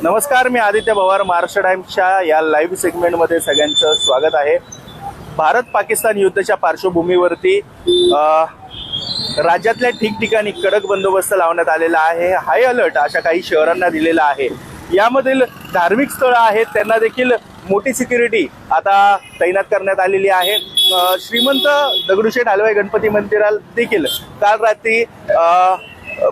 नमस्कार, मी आदित्य पवार. महाराष्ट्र टाइम्सच्या या लाईव्ह सेगमेंटमध्ये सगळ्यांचं स्वागत आहे. भारत पाकिस्तान युद्धाच्या पार्श्वभूमीवरती राज्यातल्या ठिकठिकाणी कडक बंदोबस्त लावण्यात आलेला आहे. हाय अलर्ट अशा काही शहरांना दिलेला आहे. यामधील धार्मिक स्थळं आहेत त्यांना देखील मोठी सिक्युरिटी आता तैनात करण्यात आलेली आहे. श्रीमंत दगडूशेठ हलवाई गणपती मंदिराला देखील काल रात्री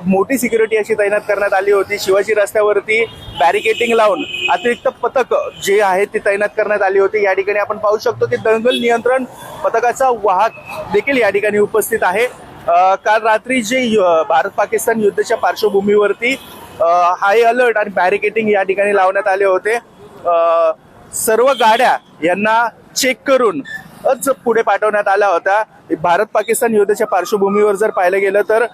मोठी सिक्युरिटी अशी तैनात करण्यात आली होती. शिवाजी रस्त्यावरती बॅरिकेटिंग लावून अतिरिक्त पथक जे आहे ते तैनात करण्यात आली होती. या ठिकाणी आपण पाहू शकतो की दंगल नियंत्रण पथकाचा वाहक देखील या ठिकाणी उपस्थित आहे. काल रात्री जे भारत पाकिस्तान युद्धाच्या पार्श्वभूमीवरती हाय अलर्ट आणि बॅरिकेटिंग या ठिकाणी लावण्यात आले होते. सर्व गाड्या यांना चेक करून पुढे पाठवण्यात आला होता. भारत पाकिस्तान युद्धाच्या पार्श्वभूमीवर जर पाहिलं गेलं तर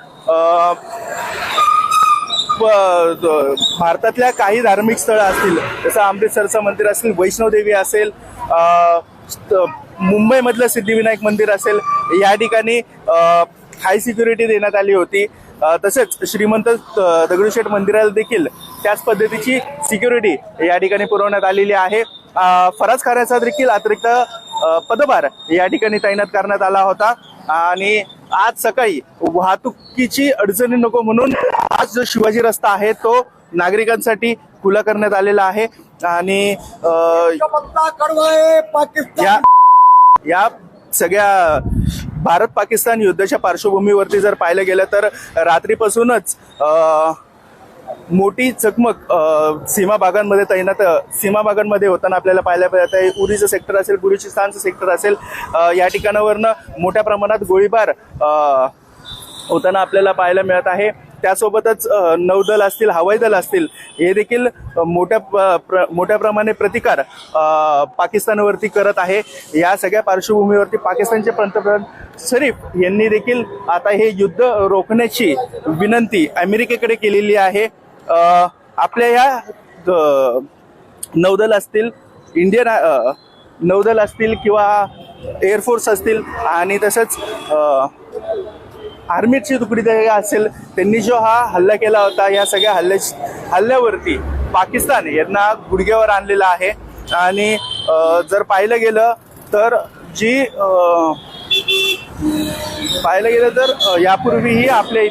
भारतातल्या काही धार्मिक स्थळं असतील, जसं अमृतसरचं मंदिर असेल, वैष्णोदेवी असेल, मुंबईमधलं सिद्धिविनायक मंदिर असेल, या ठिकाणी हाय सिक्युरिटी देण्यात आली होती. तसेच श्रीमंत दगडूशेठ मंदिराला देखील त्याच पद्धतीची सिक्युरिटी या ठिकाणी पुरवण्यात आलेली आहे. फराज खाण्याचा देखील अतिरिक्त पदभार या ठिकाणी तैनात करण्यात आला होता. आणि आज सकाळी वाहतुकीची अडचणी नको म्हणून आज जो शिवाजी रस्ता आहे तो नागरिकांसाठी खुला करण्यात आलेला आहे. आणि या सगळ्या भारत पाकिस्तान युद्धाच्या पार्श्वभूमीवरती जर पाहिलं गेलं तर रात्रीपासूनच मोठी चकमक सीमा भागांमध्ये होताना आपल्याला पाहायला मिळते. उरीचं सेक्टर असेल, बलुचिस्तानचं सेक्टर असेल, या ठिकाणावरनं मोठ्या प्रमाणात गोळीबार होताना आपल्याला पाहायला मिळत आहे. त्यासोबतच नौदल असतील, हवाई दल असतील, हे देखील मोठ्या प्रमाणे प्रतिकार पाकिस्तानवरती करत आहे. या सगळ्या पार्श्वभूमीवरती पाकिस्तानचे पंतप्रधान शरीफ यांनी देखील आता हे युद्ध रोखण्याची विनंती अमेरिकेकडे केलेली आहे. आपल्या या नौदल असतील, इंडियन नौदल असतील किंवा एअरफोर्स असतील आणि तसंच आर्मीची तुकडी असेल, त्यांनी जो हा हल्ला केला होता, या सगळ्या हल्ल्यावरती पाकिस्तान यांना गुडघ्यावर आणलेला आहे. आणि जर पाहिलं गेलं तर यापूर्वीही आपल्या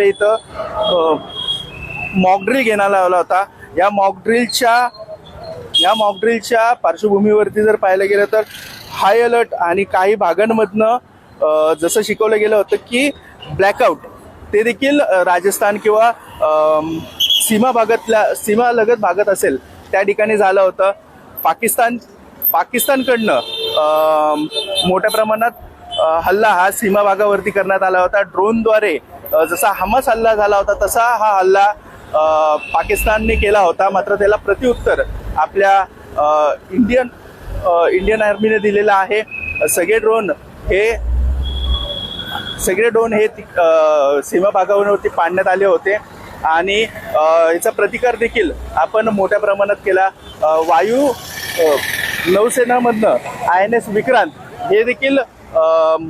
इथं मॉकड्रिल घेण्यात आला होता. या मॉकड्रिलच्या पार्श्वभूमीवरती जर पाहिलं गेलं तर हाय अलर्ट आणि काही भागांमधनं जसं शिकवलं गेलं होतं की ब्लॅकआउट, ते देखील राजस्थान किंवा सीमालगत भागात असेल त्या ठिकाणी झालं होतं. पाकिस्तानकडनं मोठ्या प्रमाणात हल्ला हा सीमा भागावरती करण्यात आला होता. ड्रोनद्वारे जसा हमास हल्ला झाला होता तसा हा हल्ला पाकिस्तानने केला होता. मात्र त्याला प्रत्युत्तर आपल्या इंडियन आर्मीने दिलेला आहे. सगळे ड्रोन हे सीमा भागावरती पाडण्यात आले होते आणि याचा प्रतिकार देखील आपण मोठ्या प्रमाणात केला. वायू नौसेनामधनं INS विक्रांत हे देखील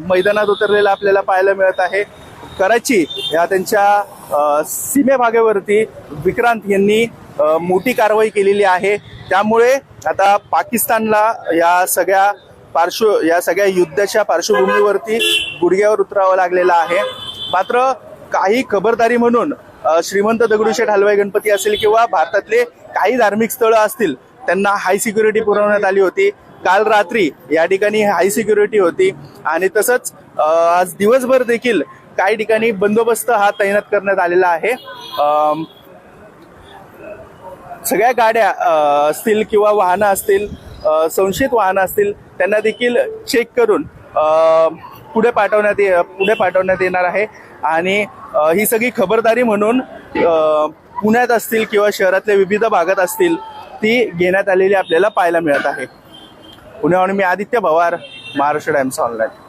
मैदानात उतरलेलं आपल्याला पाहायला मिळत आहे. कराची या त्यांच्या सीमेभागावरती विक्रांत यांनी मोठी कारवाई केलेली आहे. त्यामुळे आता पाकिस्तानला या सगळ्या युद्धाच्या पार्श्वभूमीवरती गुडघ्यावर उतरावं लागलेलं आहे. मात्र काही खबरदारी म्हणून श्रीमंत दगडूशेठ हलवाई गणपती असेल किंवा भारतातले काही धार्मिक स्थळं असतील त्यांना हाय सिक्युरिटी पुरवण्यात आली होती. काल रात्री या ठिकाणी हाय सिक्युरिटी होती आणि तसंच आज दिवसभर देखील काही ठिकाणी बंदोबस्त हा तैनात करण्यात आलेला आहे. सगळ्या गाड्या असतील किंवा वाहनं असतील, संशयित वाहनं असतील, त्यांना देखील चेक करून पुढे पाठवण्यात येणार आहे. आणि ही सगळी खबरदारी म्हणून पुण्यात असतील किंवा शहरातल्या विविध भागात असतील ती घेण्यात आलेली आपल्याला पाहायला मिळत आहे. पुण्याहून मी आदित्य पवार, महाराष्ट्र टाइम्स ऑनलाईन.